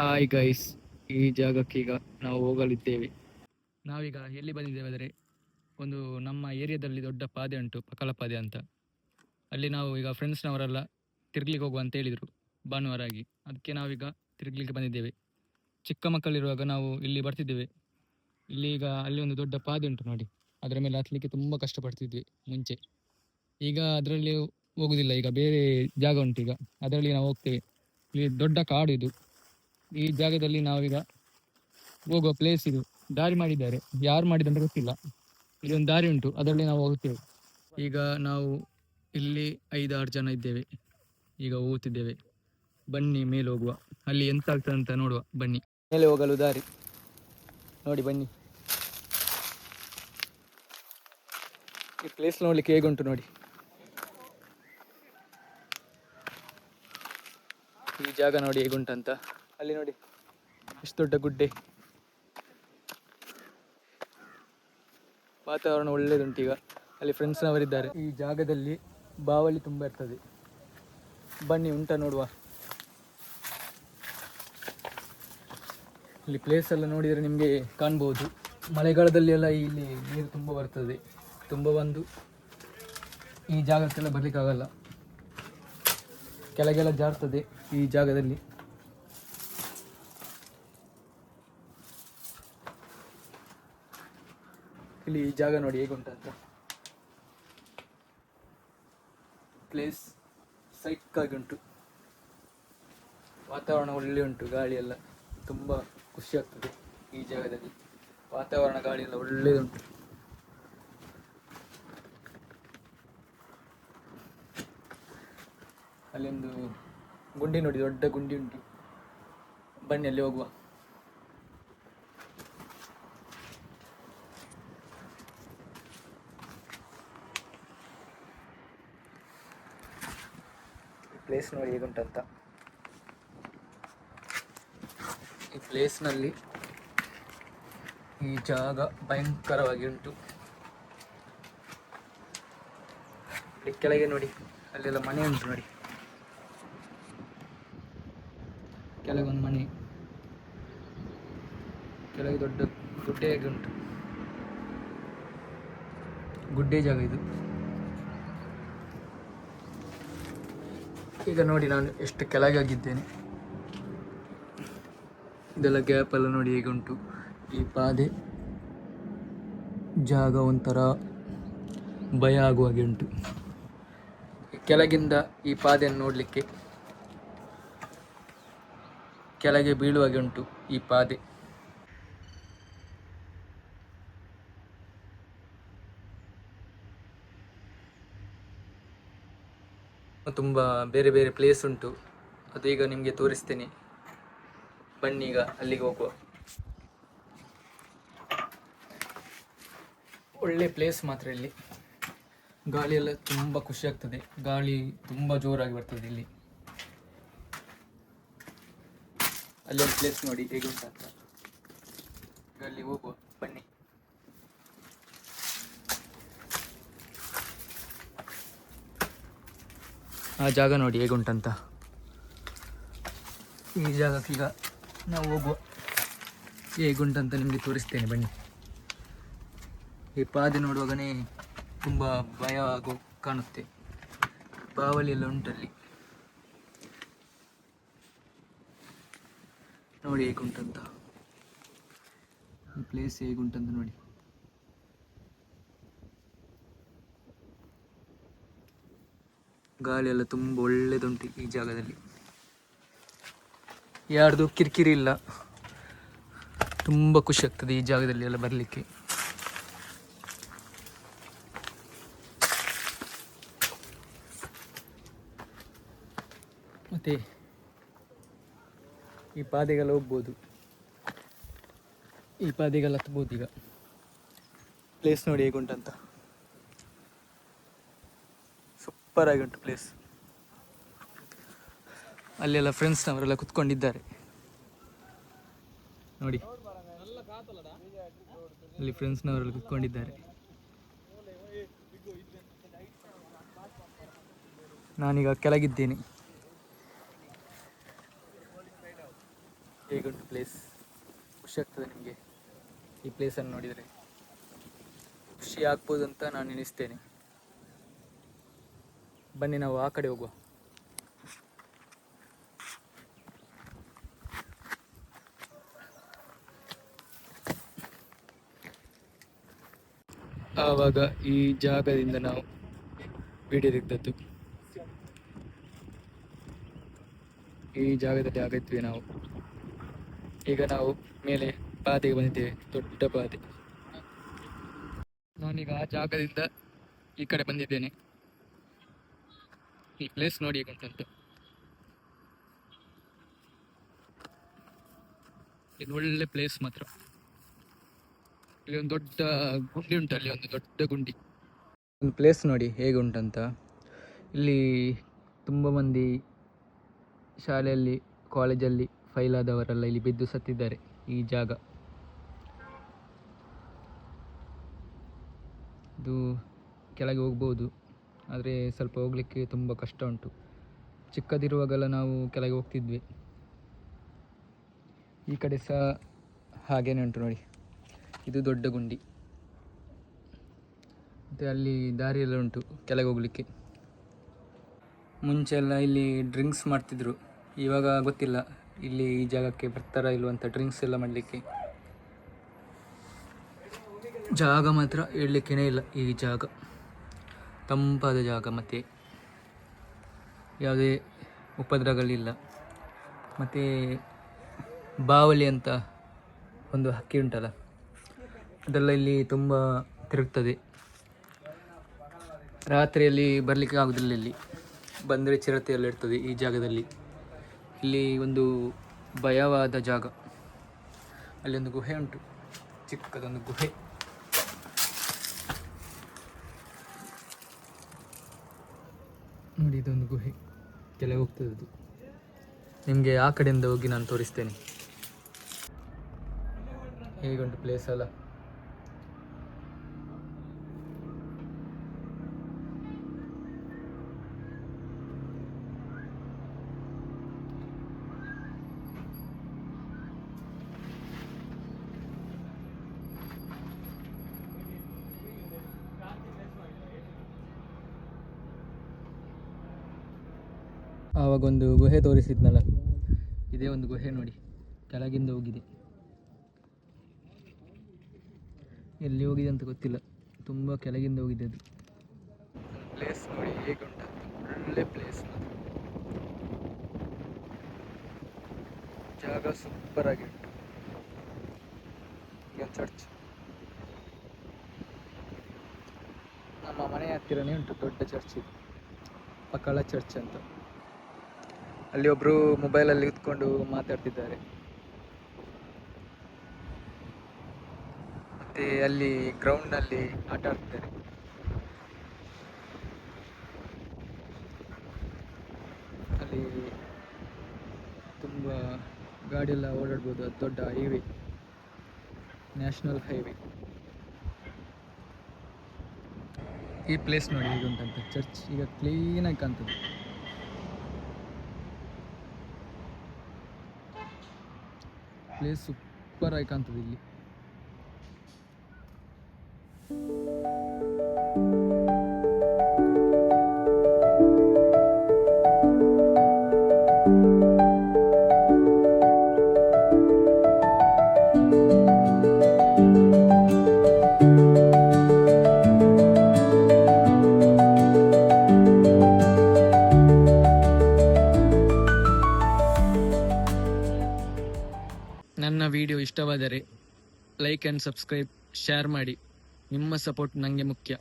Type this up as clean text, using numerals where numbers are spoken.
Hi guys, ಈ ಜಾಗಕ್ಕೀಗ ನಾವು ಹೋಗಲಿದ್ದೇವೆ. ನಾವೀಗ ಎಲ್ಲಿ ಬಂದಿದ್ದೇವೆ ಅಂದರೆ ಒಂದು ನಮ್ಮ ಏರಿಯಾದಲ್ಲಿ ದೊಡ್ಡ ಪಾದೆ ಉಂಟು, ಪಕಲ ಪಾದೆ ಅಂತ. ಅಲ್ಲಿ ನಾವು ಈಗ ಫ್ರೆಂಡ್ಸ್ನವರೆಲ್ಲ ತಿರ್ಗ್ಲಿಕ್ಕೆ ಹೋಗುವ ಅಂತ ಹೇಳಿದರು ಭಾನುವಾರ ಆಗಿ. ಅದಕ್ಕೆ ನಾವೀಗ ತಿರ್ಗ್ಲಿಕ್ಕೆ ಬಂದಿದ್ದೇವೆ. ಚಿಕ್ಕ ಮಕ್ಕಳಿರುವಾಗ ನಾವು ಇಲ್ಲಿ ಬರ್ತಿದ್ದೇವೆ. ಇಲ್ಲಿ ಈಗ ಅಲ್ಲಿ ಒಂದು ದೊಡ್ಡ ಪಾದೆ ಉಂಟು ನೋಡಿ, ಅದರ ಮೇಲೆ ಹತ್ತಲಿಕ್ಕೆ ತುಂಬ ಕಷ್ಟಪಡ್ತಿದ್ವಿ ಮುಂಚೆ. ಈಗ ಅದರಲ್ಲಿ ಹೋಗುದಿಲ್ಲ, ಈಗ ಬೇರೆ ಜಾಗ ಉಂಟು, ಈಗ ಅದರಲ್ಲಿ ನಾವು ಹೋಗ್ತೇವೆ. ಇಲ್ಲಿ ದೊಡ್ಡ ಕಾಡು ಇದು. ಈ ಜಾಗದಲ್ಲಿ ನಾವೀಗ ಹೋಗುವ ಪ್ಲೇಸ್ ಇದು. ದಾರಿ ಮಾಡಿದ್ದಾರೆ, ಯಾರು ಮಾಡಿದಂತ ಗೊತ್ತಿಲ್ಲ. ಇದೊಂದು ದಾರಿ ಉಂಟು, ಅದರಲ್ಲಿ ನಾವು ಹೋಗ್ತೇವೆ. ಈಗ ನಾವು ಇಲ್ಲಿ 5-6 ಜನ ಇದ್ದೇವೆ. ಈಗ ಹೋಗ್ತಿದ್ದೇವೆ. ಬನ್ನಿ ಮೇಲೆ ಹೋಗುವ, ಅಲ್ಲಿ ಎಂತ ಆಗ್ತದೆ ಅಂತ ನೋಡುವ. ಬನ್ನಿ, ಮೇಲೆ ಹೋಗಲು ದಾರಿ ನೋಡಿ, ಬನ್ನಿ. ಈ ಪ್ಲೇಸ್ ನೋಡ್ಲಿಕ್ಕೆ ಹೇಗುಂಟು ನೋಡಿ. ಈ ಜಾಗ ನೋಡಿ ಹೇಗುಂಟಂತ. ಅಲ್ಲಿ ನೋಡಿ ಎಷ್ಟು ದೊಡ್ಡ ಗುಡ್ಡೆ. ವಾತಾವರಣ ಒಳ್ಳೆದುಂಟು. ಈಗ ಅಲ್ಲಿ ಫ್ರೆಂಡ್ಸ್ನವರಿದ್ದಾರೆ. ಈ ಜಾಗದಲ್ಲಿ ಬಾವಲಿ ತುಂಬ ಇರ್ತದೆ. ಬನ್ನಿ, ಉಂಟ ನೋಡುವ. ಇಲ್ಲಿ ಪ್ಲೇಸ್ ಎಲ್ಲ ನೋಡಿದರೆ ನಿಮಗೆ ಕಾಣ್ಬೋದು. ಮಳೆಗಾಲದಲ್ಲಿ ಎಲ್ಲ ಇಲ್ಲಿ ನೀರು ತುಂಬ ಬರ್ತದೆ. ತುಂಬ ಬಂದು ಈ ಜಾಗಕ್ಕೆಲ್ಲ ಬರಲಿಕ್ಕಾಗಲ್ಲ, ಕೆಳಗೆಲ್ಲ ಜಾರ್ತದೆ ಈ ಜಾಗದಲ್ಲಿ. ಇಲ್ಲಿ ಈ ಜಾಗ ನೋಡಿ ಹೇಗುಂಟಂತ. ಪ್ಲೇಸ್ ಸೈಕ್ಕಾಗಿ ಉಂಟು. ವಾತಾವರಣ ಒಳ್ಳೆ ಉಂಟು, ಗಾಳಿ ಎಲ್ಲ ತುಂಬ ಖುಷಿ ಆಗ್ತದೆ ಈ ಜಾಗದಲ್ಲಿ. ವಾತಾವರಣ ಗಾಳಿ ಎಲ್ಲ ಒಳ್ಳೆಯದುಂಟು. ಅಲ್ಲೊಂದು ಗುಂಡಿ ನೋಡಿ, ದೊಡ್ಡ ಗುಂಡಿ ಉಂಟು. ಬನ್ನಿ ಅಲ್ಲಿ ಹೋಗುವ. ಪ್ಲೇಸ್ ನೋಡಿ ಹೇಗುಂಟಂತ. ಈ ಪ್ಲೇಸ್ನಲ್ಲಿ ಈ ಜಾಗ ಭಯಂಕರವಾಗಿ ಉಂಟು. ಕೆಳಗೆ ನೋಡಿ, ಅಲ್ಲೆಲ್ಲ ಮನೆ ಉಂಟು ನೋಡಿ. ಕೆಳಗೊಂದು ಮನೆ, ಕೆಳಗೆ ದೊಡ್ಡ ಗುಡ್ಡೆ ಹೇಗೆ ಉಂಟು. ಗುಡ್ಡೆ ಜಾಗ ಇದು. ಈಗ ನೋಡಿ ನಾನು ಎಷ್ಟು ಕೆಳಗಾಗಿದ್ದೇನೆ. ಇದೆಲ್ಲ ಗ್ಯಾಪ್ ಎಲ್ಲ ನೋಡಿ ಹೇಗೆ ಉಂಟು. ಈ ಪಾದೆ ಜಾಗ ಒಂಥರ ಭಯ ಆಗುವ ಹಾಗೆ ಉಂಟು. ಕೆಳಗಿಂದ ಈ ಪಾದೆಯನ್ನು ನೋಡಲಿಕ್ಕೆ ಕೆಳಗೆ ಬೀಳುವಾಗೆ ಉಂಟು ಈ ಪಾದೆ. ತುಂಬ ಬೇರೆ ಬೇರೆ ಪ್ಲೇಸ್ ಉಂಟು, ಅದು ಈಗ ನಿಮಗೆ ತೋರಿಸ್ತೇನೆ. ಬನ್ನಿ ಈಗ ಅಲ್ಲಿಗೆ ಹೋಗುವ. ಒಳ್ಳೆ ಪ್ಲೇಸ್ ಮಾತ್ರ. ಇಲ್ಲಿ ಗಾಳಿ ಎಲ್ಲ ತುಂಬ ಖುಷಿ ಆಗ್ತದೆ. ಗಾಳಿ ತುಂಬ ಜೋರಾಗಿ ಬರ್ತದೆ ಇಲ್ಲಿ. ಅಲ್ಲೊಂದು ಪ್ಲೇಸ್ ನೋಡಿ ಹೇಗೆ ಉಂಟಂತ. ಅಲ್ಲಿ ಹೋಗುವ ಬನ್ನಿ. ಆ ಜಾಗ ನೋಡಿ ಹೇಗುಂಟಂತ. ಈ ಜಾಗಕ್ಕೀಗ ನಾವು ಹೋಗುವ. ಹೇಗುಂಟಂತ ನಿಮಗೆ ತೋರಿಸ್ತೇನೆ ಬನ್ನಿ. ಈ ಪಾದೆ ನೋಡುವಾಗನೇ ತುಂಬ ಭಯ ಆಗೋ ಕಾಣುತ್ತೆ. ಬಾವಲಿ ಎಲ್ಲ ಉಂಟಲ್ಲಿ ನೋಡಿ ಹೇಗುಂಟಂತ. ಈ ಪ್ಲೇಸ್ ಹೇಗುಂಟಂತ ನೋಡಿ. ಗಾಳಿ ಎಲ್ಲ ತುಂಬ ಒಳ್ಳೆದುಂಟು ಈ ಜಾಗದಲ್ಲಿ. ಯಾರ್ದು ಕಿರಿಕಿರಿ ಇಲ್ಲ. ತುಂಬ ಖುಷಿ ಆಗ್ತದೆ ಈ ಜಾಗದಲ್ಲಿ ಎಲ್ಲ ಬರಲಿಕ್ಕೆ. ಮತ್ತು ಈ ಪಾದೆಗೆಲ್ಲ ಹೋಗ್ಬೋದು, ಈ ಪಾದೆಗೆಲ್ಲ ಹತ್ಬೋದು. ಈಗ ಪ್ಲೇಸ್ ನೋಡಿ ಹೇಗುಂಟಂತ. ಸೂಪರ್ ಆಗಿ ಉಂಟು ಪ್ಲೇಸ್. ಅಲ್ಲೆಲ್ಲ ಫ್ರೆಂಡ್ಸ್ನವರೆಲ್ಲ ಕುತ್ಕೊಂಡಿದ್ದಾರೆ ನೋಡಿ. ಅಲ್ಲಿ ಫ್ರೆಂಡ್ಸ್ನವರೆಲ್ಲ ಕುತ್ಕೊಂಡಿದ್ದಾರೆ. ನಾನೀಗ ಕೆಳಗಿದ್ದೇನೆ. ಹೇಗುಂಟು ಪ್ಲೇಸ್? ಖುಷಿ ಆಗ್ತದೆ ನಿಮಗೆ ಈ ಪ್ಲೇಸನ್ನು ನೋಡಿದರೆ? ಖುಷಿ ಆಗ್ಬೋದು ಅಂತ ನಾನು ಎಣಿಸ್ತೇನೆ. ಬನ್ನಿ ನಾವು ಆ ಕಡೆ ಹೋಗುವ. ಆವಾಗ ಈ ಜಾಗದಿಂದ ನಾವು ವಿಡಿಯೋ ತೆಗೆದದ್ದು. ಈ ಜಾಗದಲ್ಲಿ ಆಗಿದ್ವಿ ನಾವು. ಈಗ ನಾವು ಮೇಲೆ ಪಾತೆಗೆ ಬಂದಿದ್ದೇವೆ, ದೊಡ್ಡ ಪಾತೆ. ನಾನೀಗ ಆ ಜಾಗದಿಂದ ಈ ಕಡೆ ಬಂದಿದ್ದೇನೆ. ಈ ಪ್ಲೇಸ್ ನೋಡಿ ಹೇಗುಂಟಂತ. ಇದು ಒಳ್ಳೆ ಪ್ಲೇಸ್ ಮಾತ್ರ. ಇಲ್ಲಿ ಒಂದು ದೊಡ್ಡ ಗುಂಡಿ ಉಂಟು, ಅಲ್ಲಿ ಒಂದು ದೊಡ್ಡ ಗುಂಡಿ. ಒಂದು ಪ್ಲೇಸ್ ನೋಡಿ ಹೇಗೆ ಉಂಟಂತ. ಇಲ್ಲಿ ತುಂಬ ಮಂದಿ ಶಾಲೆಯಲ್ಲಿ ಕಾಲೇಜಲ್ಲಿ ಫೈಲ್ ಆದವರೆಲ್ಲ ಇಲ್ಲಿ ಬಿದ್ದು ಸತ್ತಿದ್ದಾರೆ. ಈ ಜಾಗ ಇದು ಕೆಳಗೆ ಹೋಗ್ಬೋದು, ಆದರೆ ಸ್ವಲ್ಪ ಹೋಗಲಿಕ್ಕೆ ತುಂಬ ಕಷ್ಟ ಉಂಟು. ಚಿಕ್ಕದಿರುವಾಗೆಲ್ಲ ನಾವು ಕೆಳಗೆ ಹೋಗ್ತಿದ್ವಿ. ಈ ಕಡೆ ಸಹ ಹಾಗೇನೆ ಉಂಟು ನೋಡಿ, ಇದು ದೊಡ್ಡ ಗುಂಡಿ. ಮತ್ತು ಅಲ್ಲಿ ದಾರಿಯೆಲ್ಲ ಉಂಟು ಕೆಳಗೆ ಹೋಗಲಿಕ್ಕೆ. ಮುಂಚೆ ಎಲ್ಲ ಇಲ್ಲಿ ಡ್ರಿಂಕ್ಸ್ ಮಾಡ್ತಿದ್ರು, ಇವಾಗ ಗೊತ್ತಿಲ್ಲ ಇಲ್ಲಿ ಈ ಜಾಗಕ್ಕೆ ಬರ್ತಾರಾ ಇಲ್ವಂತ ಡ್ರಿಂಕ್ಸ್ ಎಲ್ಲ ಮಾಡಲಿಕ್ಕೆ. ಜಾಗ ಮಾತ್ರ ಹೇಳಲಿಕ್ಕೇ ಇಲ್ಲ. ಈ ಜಾಗ ತಂಪಾದ ಜಾಗ, ಮತ್ತು ಯಾವುದೇ ಉಪದ್ರವಗಳಿಲ್ಲ. ಮತ್ತು ಬಾವಲಿ ಅಂತ ಒಂದು ಹಕ್ಕಿ ಉಂಟಲ್ಲ, ಅದೆಲ್ಲ ಇಲ್ಲಿ ತುಂಬ ತಿರುಗ್ತದೆ. ರಾತ್ರಿಯಲ್ಲಿ ಬರಲಿಕ್ಕೆ ಆಗೋದಿಲ್ಲ. ಇಲ್ಲಿ ಬಂದರೆ ಚಿರತೆ ಎಲ್ಲ ಇರ್ತದೆ ಈ ಜಾಗದಲ್ಲಿ. ಇಲ್ಲಿ ಒಂದು ಭಯವಾದ ಜಾಗ. ಅಲ್ಲಿ ಒಂದು ಗುಹೆ ಉಂಟು, ಚಿಕ್ಕದೊಂದು ಗುಹೆ. ನೋಡಿ, ಇದೊಂದು ಗುಹೆ ಕೆಳಗೆ ಹೋಗ್ತದೆ. ಅದು ನಿಮಗೆ ಆ ಕಡೆಯಿಂದ ಹೋಗಿ ನಾನು ತೋರಿಸ್ತೇನೆ. ಹೇಗುಂಟು ಪ್ಲೇಸ್ ಅಲ್ಲ. ಆವಾಗೊಂದು ಗುಹೆ ತೋರಿಸಿದ್ನಲ್ಲ, ಇದೇ ಒಂದು ಗುಹೆ ನೋಡಿ, ಕೆಳಗಿಂದ ಹೋಗಿದೆ. ಎಲ್ಲಿ ಹೋಗಿದೆ ಅಂತ ಗೊತ್ತಿಲ್ಲ, ತುಂಬ ಕೆಳಗಿಂದ ಹೋಗಿದೆ ಅದು. ಪ್ಲೇಸ್ ನೋಡಿ ಹೇಗೆ ಉಂಟು, ಒಳ್ಳೆ ಪ್ಲೇಸ್. ಜಾಗ ಸೂಪರ್ ಆಗಿ ಉಂಟು. ಈಗ ಚರ್ಚ್ ನಮ್ಮ ಮನೆ ಹತ್ತಿರನೇ ಉಂಟು, ದೊಡ್ಡ ಚರ್ಚ್ ಇದು, ಪಕ್ಕಳ ಚರ್ಚ್ ಅಂತ. ಅಲ್ಲಿ ಒಬ್ಬರು ಮೊಬೈಲಲ್ಲಿ ಕೂತ್ಕೊಂಡು ಮಾತಾಡ್ತಿದ್ದಾರೆ. ಮತ್ತು ಅಲ್ಲಿ ಗ್ರೌಂಡ್ನಲ್ಲಿ ಆಟ ಆಡ್ತಿದ್ದಾರೆ. ಅಲ್ಲಿ ತುಂಬ ಗಾಡಿಯೆಲ್ಲ ಓಡಾಡ್ಬೋದು. ಅದು ದೊಡ್ಡ ಹೈವೇ, ನ್ಯಾಷನಲ್ ಹೈವೇ. ಈ ಪ್ಲೇಸ್ ನೋಡಿ ಹೇಗುಂಟಂತ. ಚರ್ಚ್ ಈಗ ಕ್ಲೀನಾಗಿ ಕಾಣ್ತದೆ. ಪ್ಲೇಸ್ ಸೂಪರ್ ಆಗಿ ಕಾಣ್ತದೆ ಇಲ್ಲಿ. ನನ್ನ ವಿಡಿಯೋ ಇಷ್ಟವಾದರೆ ಲೈಕ್ ಆ್ಯಂಡ್ ಸಬ್ಸ್ಕ್ರೈಬ್, ಶೇರ್ ಮಾಡಿ. ನಿಮ್ಮ ಸಪೋರ್ಟ್ ನನಗೆ ಮುಖ್ಯ.